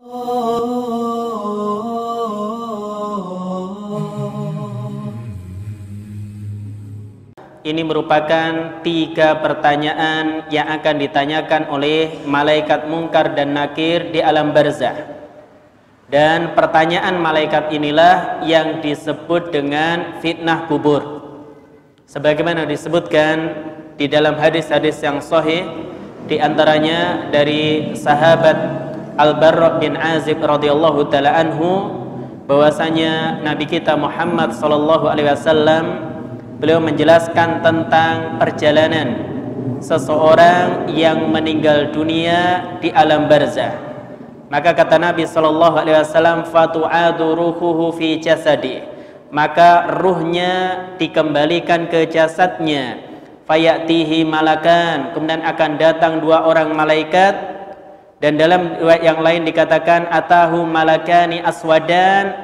Ini merupakan 3 pertanyaan yang akan ditanyakan oleh malaikat Munkar dan Nakir di alam barzah. Dan pertanyaan malaikat inilah yang disebut dengan fitnah kubur. Sebagaimana disebutkan di dalam hadis-hadis yang sahih, di antaranya dari sahabat Al-Barra bin Azib radhiyallahu taala anhu, bahwasanya Nabi kita Muhammad sallallahu alaihi wasallam beliau menjelaskan tentang perjalanan seseorang yang meninggal dunia di alam barzah. Maka kata Nabi sallallahu alaihi wasallam, fatu'adu ruhuhu fi jasadi, maka ruhnya dikembalikan ke jasadnya. Fayatihi malakan, kemudian akan datang 2 orang malaikat. Dan dalam riwayat yang lain dikatakan atahu malakani aswadan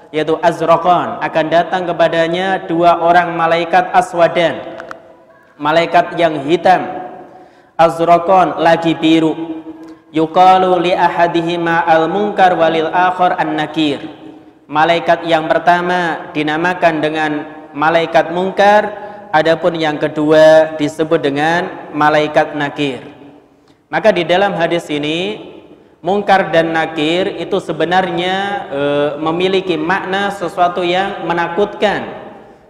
yaitu azraqan, akan datang kepadanya 2 orang malaikat aswadan, malaikat yang hitam, azraqan lagi biru. Yuqalu li ahadihima al-munkar walil akhar an-nakir. Malaikat yang pertama dinamakan dengan malaikat munkar, adapun yang kedua disebut dengan malaikat nakir. Maka di dalam hadis ini Munkar dan Nakir itu sebenarnya memiliki makna sesuatu yang menakutkan,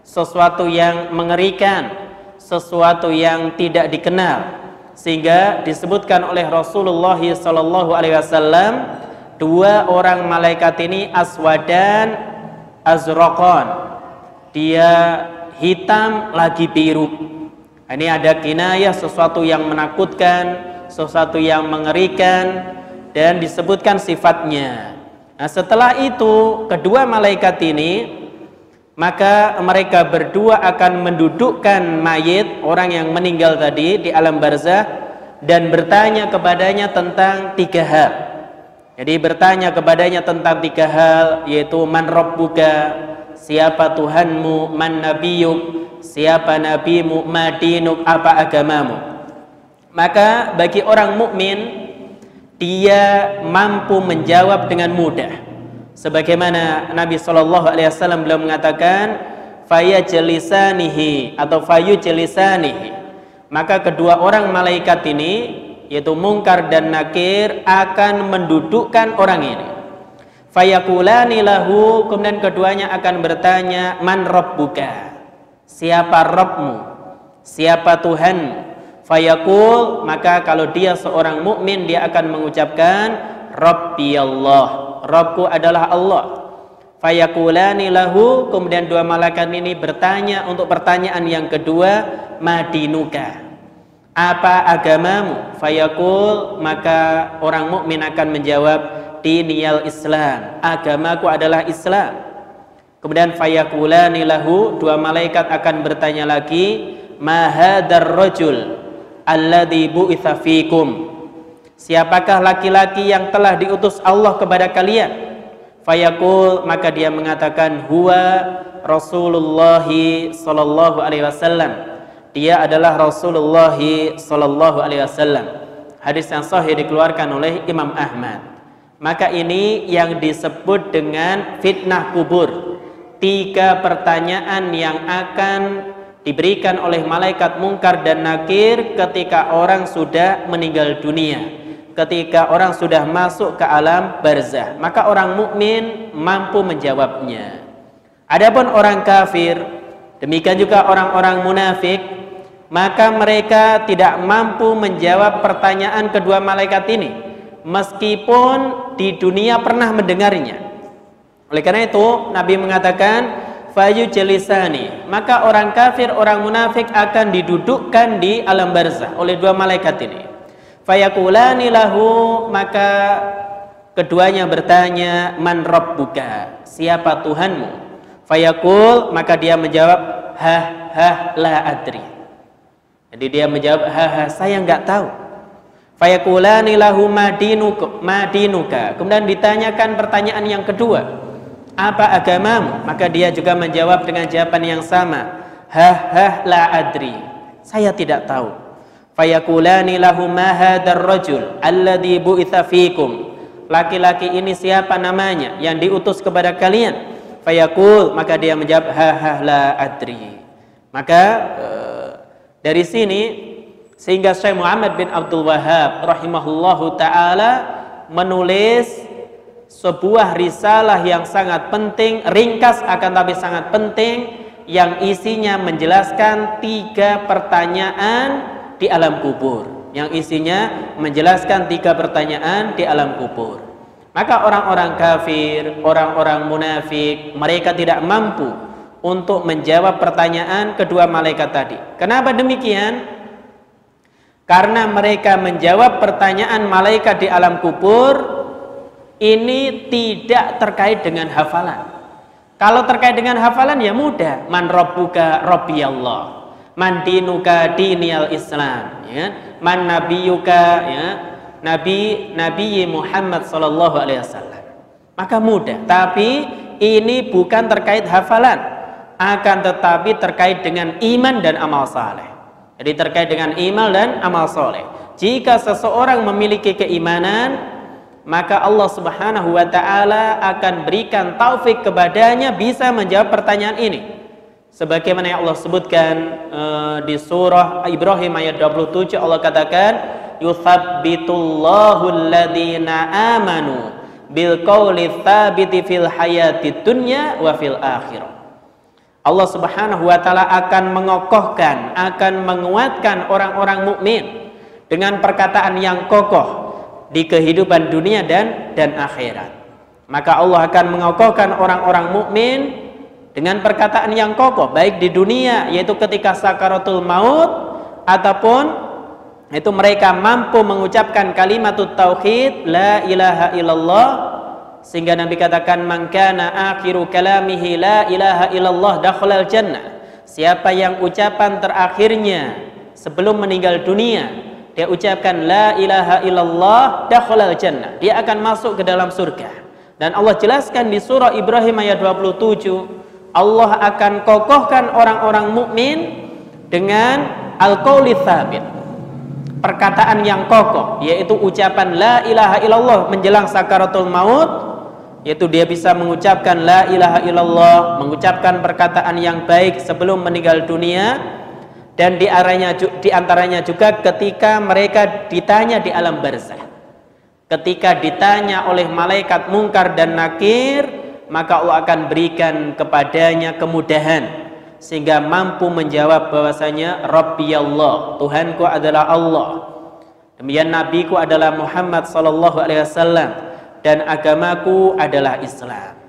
sesuatu yang mengerikan, sesuatu yang tidak dikenal, sehingga disebutkan oleh Rasulullah sallallahu alaihi wasallam 2 orang malaikat ini aswadan azraqan, dia hitam lagi biru. Ini ada kinayah, sesuatu yang menakutkan, sesuatu yang mengerikan, dan disebutkan sifatnya. Nah, setelah itu kedua malaikat ini, maka mereka berdua akan mendudukkan mayit orang yang meninggal tadi di alam barzah dan bertanya kepadanya tentang 3 hal. Jadi bertanya kepadanya tentang 3 hal, yaitu man rabbuka, siapa Tuhanmu, man nabiyuk, siapa nabimu, ma dinuk, apa agamamu. Maka bagi orang mukmin, dia mampu menjawab dengan mudah. Sebagaimana Nabi sallallahu alaihi wasallam beliau mengatakan fayajlisanihi atau fayujlisanihi. Maka kedua orang malaikat ini, yaitu Munkar dan Nakir, akan mendudukkan orang ini. Fayaqulani lahu, kemudian keduanya akan bertanya, man rabbuka, siapa Rabbmu, siapa Tuhanmu. Fayaqul, maka kalau dia seorang mukmin dia akan mengucapkan Rabbi Allah, Rabbku adalah Allah. Fayaqulani lahu, kemudian 2 malaikat ini bertanya untuk pertanyaan yang kedua, madinuka, apa agamamu. Fayaqul, maka orang mukmin akan menjawab diniyal Islam, agamaku adalah Islam. Kemudian fayaqulani lahu, 2 malaikat akan bertanya lagi, ma hadzal rajul alladzi bu'itsa fikum, siapakah laki-laki yang telah diutus Allah kepada kalian. Fayaqul, maka dia mengatakan huwa Rasulullah sallallahu alaihi wasallam, dia adalah Rasulullah sallallahu alaihi wasallam. Hadis yang sahih dikeluarkan oleh Imam Ahmad. Maka ini yang disebut dengan fitnah kubur, 3 pertanyaan yang akan diberikan oleh malaikat Munkar dan Nakir ketika orang sudah meninggal dunia, ketika orang sudah masuk ke alam barzah. Maka orang mukmin mampu menjawabnya. Adapun orang kafir, demikian juga orang-orang munafik, maka mereka tidak mampu menjawab pertanyaan kedua malaikat ini, meskipun di dunia pernah mendengarnya. Oleh karena itu Nabi mengatakan fayujlisani, maka orang kafir, orang munafik akan didudukkan di alam barzah oleh 2 malaikat ini. Fayaqulani lahu, maka keduanya bertanya man rabbuka, siapa Tuhanmu. Fayaqul, maka dia menjawab la adri. Jadi dia menjawab saya enggak tahu. Fayaqulani lahu madinuka, kemudian ditanyakan pertanyaan yang kedua, apa agamamu. Maka dia juga menjawab dengan jawaban yang sama, la adri, saya tidak tahu. Fayaqulani lahu ma hadzal rajul alladzi bu'itsa fikum, laki-laki ini siapa namanya yang diutus kepada kalian? Fayaqul, maka dia menjawab, ha la adri. Maka dari sini sehingga Syekh Muhammad bin Abdul Wahhab rahimahullahu taala menulis sebuah risalah yang sangat penting, ringkas akan tapi sangat penting, yang isinya menjelaskan 3 pertanyaan di alam kubur. Yang isinya menjelaskan 3 pertanyaan di alam kubur. Maka orang-orang kafir, orang-orang munafik, mereka tidak mampu untuk menjawab pertanyaan kedua malaikat tadi. Kenapa demikian? Karena mereka menjawab pertanyaan malaikat di alam kubur ini tidak terkait dengan hafalan. Kalau terkait dengan hafalan ya mudah. Man rabbuka rabbiyallah. Man dinuka diniyal Islam, ya. Man nabiyuka, ya, Nabi Muhammad sallallahu alaihi wasallam. Maka mudah. Tapi ini bukan terkait hafalan, akan tetapi terkait dengan iman dan amal saleh. Jadi terkait dengan iman dan amal saleh. Jika seseorang memiliki keimanan, maka Allah Subhanahu wa taala akan berikan taufik kepadanya bisa menjawab pertanyaan ini. Sebagaimana yang Allah sebutkan di surah Ibrahim ayat 27, Allah katakan, yuthabbitullahu alladhina amanu bil qawli tsabiti fil hayatid dunya wa fil akhirah. Allah Subhanahu wa taala akan mengokohkan, akan menguatkan orang-orang mukmin dengan perkataan yang kokoh di kehidupan dunia dan akhirat. Maka Allah akan mengokohkan orang-orang mukmin dengan perkataan yang kokoh baik di dunia, yaitu ketika sakaratul maut, ataupun itu mereka mampu mengucapkan kalimatut tauhid la ilaha illallah, sehingga Nabi katakan man kana akhiru kalamihi la ilaha illallah dakhalal jannah. Siapa yang ucapan terakhirnya sebelum meninggal dunia dia ucapkan la ilaha illallah dakhalal jannah, dia akan masuk ke dalam surga. Dan Allah jelaskan di surah Ibrahim ayat 27, Allah akan kokohkan orang-orang mukmin dengan al-qauli tsabit, perkataan yang kokoh, yaitu ucapan la ilaha illallah menjelang sakaratul maut, yaitu dia bisa mengucapkan la ilaha illallah, mengucapkan perkataan yang baik sebelum meninggal dunia. Dan di antaranya juga ketika mereka ditanya di alam barzakh, ketika ditanya oleh malaikat Munkar dan Nakir, maka Allah akan berikan kepadanya kemudahan sehingga mampu menjawab bahwasanya Rabbiyallah, Tuhanku adalah Allah, demikian nabiku adalah Muhammad sallallahu alaihi wasallam, dan agamaku adalah Islam.